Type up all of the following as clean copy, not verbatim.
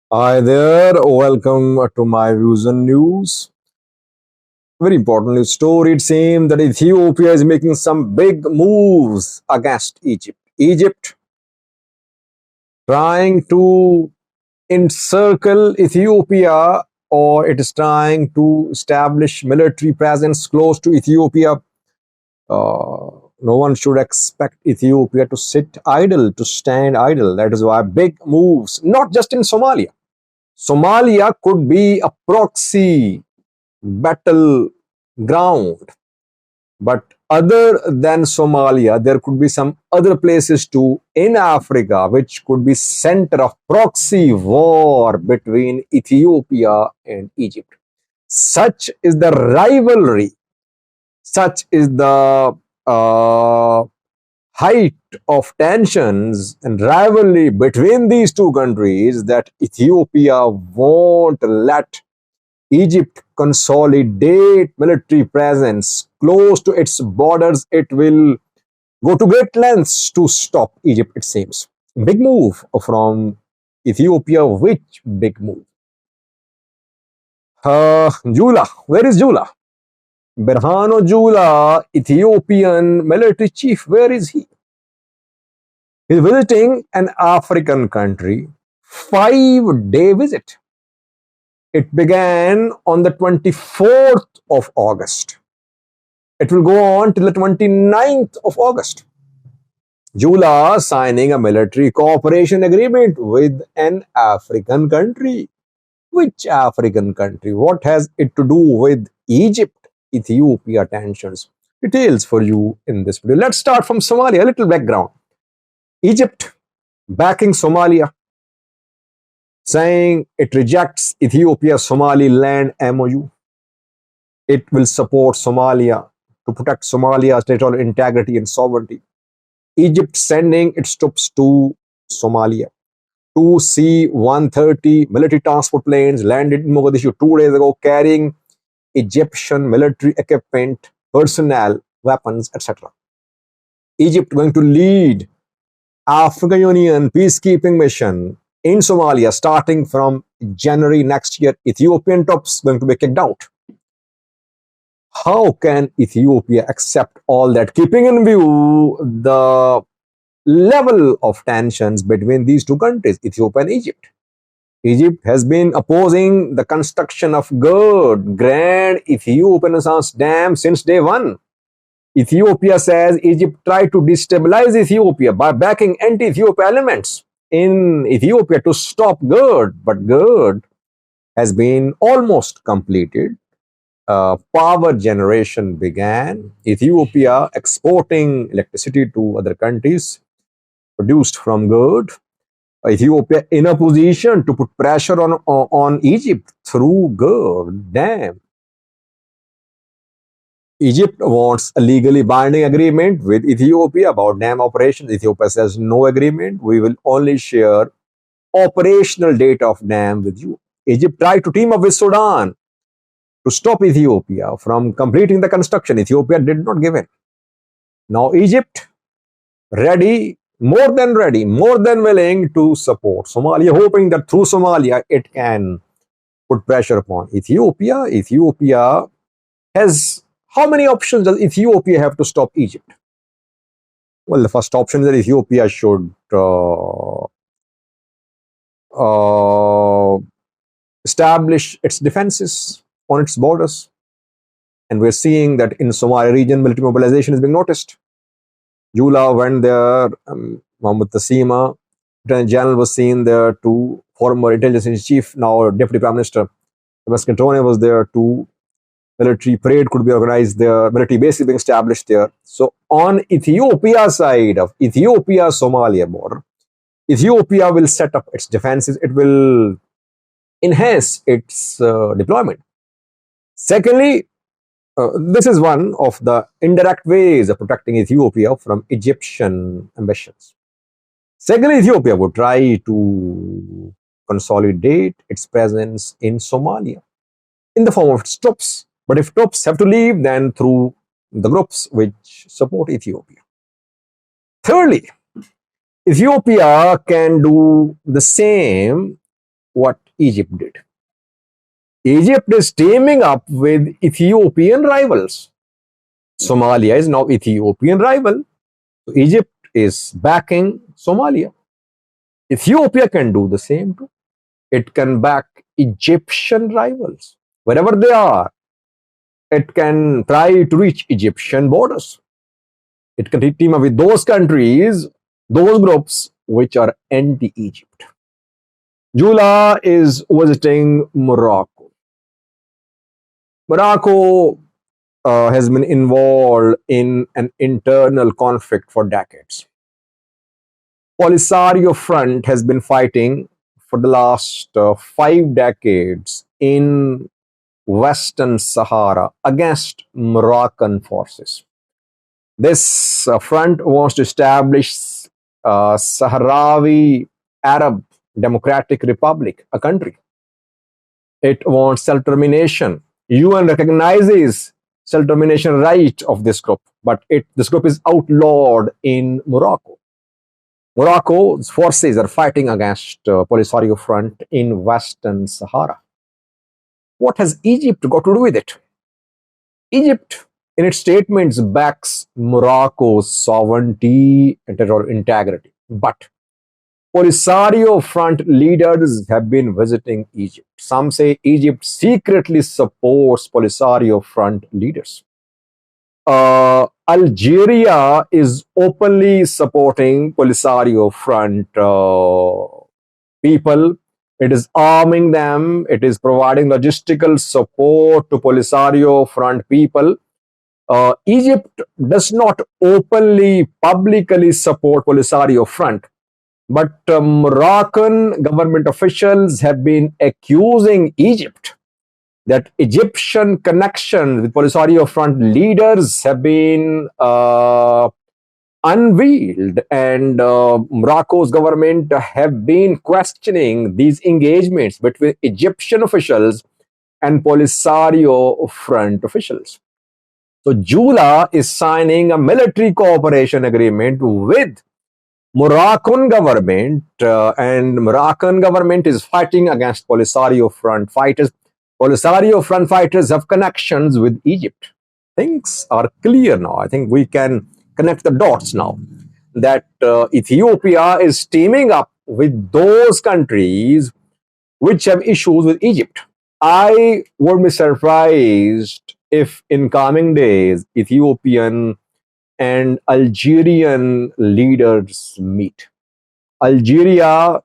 Hi there, welcome to my views and news. Very important news story. It seems that Ethiopia is making some big moves against Egypt. Egypt trying to encircle Ethiopia, or it is trying to establish military presence close to Ethiopia. No one should expect Ethiopia to sit idle, to stand idle. That is why big moves, not just in Somalia. Somalia could be a proxy battleground. But other than Somalia, there could be some other places too in Africa which could be center of proxy war between Ethiopia and Egypt. Such is the rivalry, such is the uh, height of tensions and rivalry between these two countries that Ethiopia won't let Egypt consolidate military presence close to its borders. It will go to great lengths to stop Egypt, it seems. Big move from Ethiopia. Which big move? Jula. Where is Jula? Berhano Jula, Ethiopian military chief. Where is he? He's visiting an African country. 5-day visit. It began on the 24th of August. It will go on till the 29th of August. Jula signing a military cooperation agreement with an African country. Which African country? What has it to do with Egypt, Ethiopia tensions? Details for you in this video. Let's start from Somalia. A little background. Egypt backing Somalia, saying it rejects Ethiopia-Somaliland MOU. It will support Somalia to protect Somalia's territorial integrity and sovereignty. Egypt sending its troops to Somalia. Two C-130 military transport planes landed in Mogadishu 2 days ago carrying Egyptian military equipment, personnel, weapons, etc. Egypt going to lead African Union peacekeeping mission in Somalia starting from January next year. Ethiopian troops going to be kicked out. How can Ethiopia accept all that, keeping in view the level of tensions between these two countries, Ethiopia and Egypt? Egypt has been opposing the construction of Grand Ethiopian Renaissance Dam since day one. Ethiopia says Egypt tried to destabilize Ethiopia by backing anti-Ethiopia elements in Ethiopia to stop but GERD has been almost completed. Power generation began. Ethiopia exporting electricity to other countries produced from GERD. Ethiopia in a position to put pressure on Egypt through GERD dam. Egypt wants a legally binding agreement with Ethiopia about dam operations. Ethiopia says no agreement. We will only share operational data of dam with you. Egypt tried to team up with Sudan to stop Ethiopia from completing the construction. Ethiopia did not give in. Now Egypt ready, more than willing to support Somalia, hoping that through Somalia it can put pressure upon Ethiopia. Ethiopia has, how many options does Ethiopia have to stop Egypt? Well, the first option is that Ethiopia should establish its defenses on its borders. And we're seeing that in Somalia region, military mobilization is being noticed. Jula went there, Mohammed Tassima, Lieutenant General was seen there too, former intelligence chief, now Deputy Prime Minister. Cantonia was there too. Military parade could be organized there, military base is being established there. So on Ethiopia side of Ethiopia-Somalia border, Ethiopia will set up its defenses, it will enhance its deployment. Secondly, this is one of the indirect ways of protecting Ethiopia from Egyptian ambitions. Secondly, Ethiopia would try to consolidate its presence in Somalia in the form of its troops. But if troops have to leave, then through the groups which support Ethiopia. Thirdly, Ethiopia can do the same what Egypt did. Egypt is teaming up with Ethiopian rivals. Somalia is now Ethiopian rival. So Egypt is backing Somalia. Ethiopia can do the same too. It can back Egyptian rivals. Wherever they are, it can try to reach Egyptian borders. It can team up with those countries, those groups which are anti-Egypt. Jula is visiting Morocco. Morocco has been involved in an internal conflict for decades. Polisario Front has been fighting for the last 5 decades in Western Sahara against Moroccan forces. This front wants to establish Sahrawi Arab Democratic Republic, a country. It wants self-determination. UN recognizes self-determination right of this group, but this group is outlawed in Morocco. Morocco's forces are fighting against Polisario Front in Western Sahara. What has Egypt got to do with it? Egypt, in its statements, backs Morocco's sovereignty and territorial integrity. But Polisario Front leaders have been visiting Egypt. Some say Egypt secretly supports Polisario Front leaders. Algeria is openly supporting Polisario Front people. It is arming them. It is providing logistical support to Polisario Front people. Egypt does not openly, publicly support Polisario Front, but Moroccan government officials have been accusing Egypt that Egyptian connections with Polisario Front leaders have been unveiled, and Morocco's government have been questioning these engagements between Egyptian officials and Polisario Front officials. So Jula is signing a military cooperation agreement with Moroccan government, and Moroccan government is fighting against Polisario Front fighters. Polisario Front fighters have connections with Egypt. Things are clear now. I think we can connect the dots now that Ethiopia is teaming up with those countries which have issues with Egypt. I would be surprised if in coming days Ethiopian and Algerian leaders meet. Algeria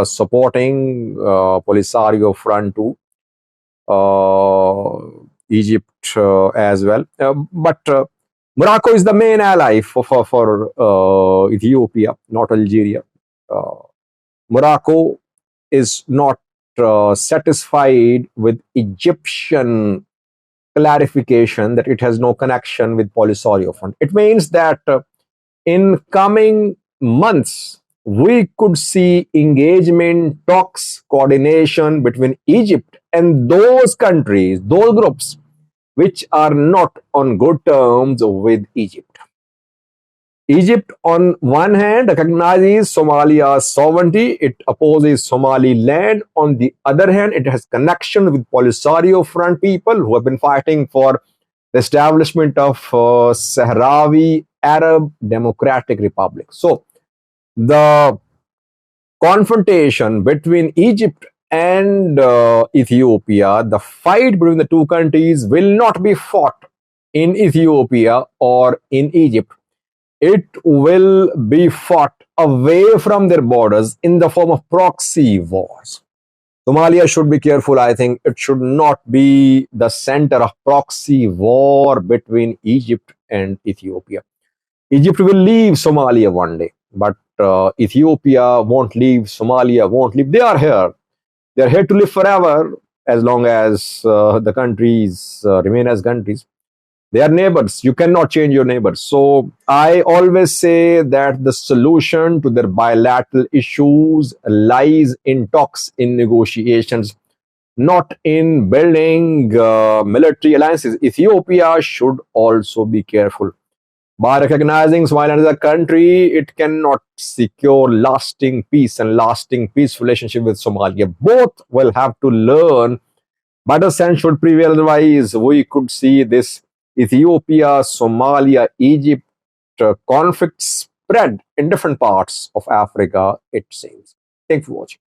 supporting Polisario Front too, Egypt as well. But Morocco is the main ally for Ethiopia, not Algeria. Morocco is not satisfied with Egyptian clarification that it has no connection with Polisario Front. It means that in coming months, we could see engagement, talks, coordination between Egypt and those countries, those groups, which are not on good terms with Egypt. Egypt, on one hand, recognizes Somalia's sovereignty. It opposes Somaliland. On the other hand, it has connection with Polisario Front people who have been fighting for the establishment of Sahrawi Arab Democratic Republic. So, the confrontation between Egypt and Ethiopia, the fight between the two countries will not be fought in Ethiopia or in Egypt. It will be fought away from their borders in the form of proxy wars. Somalia should be careful. I think it should not be the center of proxy war between Egypt and Ethiopia. Egypt will leave Somalia one day, but Ethiopia won't leave, Somalia won't leave. They are here. They are here to live forever as long as the countries remain as countries. They are neighbors. You cannot change your neighbors. So I always say that the solution to their bilateral issues lies in talks, in negotiations, not in building military alliances. Ethiopia should also be careful. By recognizing Somalia as a country, it cannot secure lasting peace and lasting peace relationship with Somalia. Both will have to learn, better sense should prevail. Otherwise, we could see this Ethiopia, Somalia, Egypt conflict spread in different parts of Africa, it seems. Thank you for watching.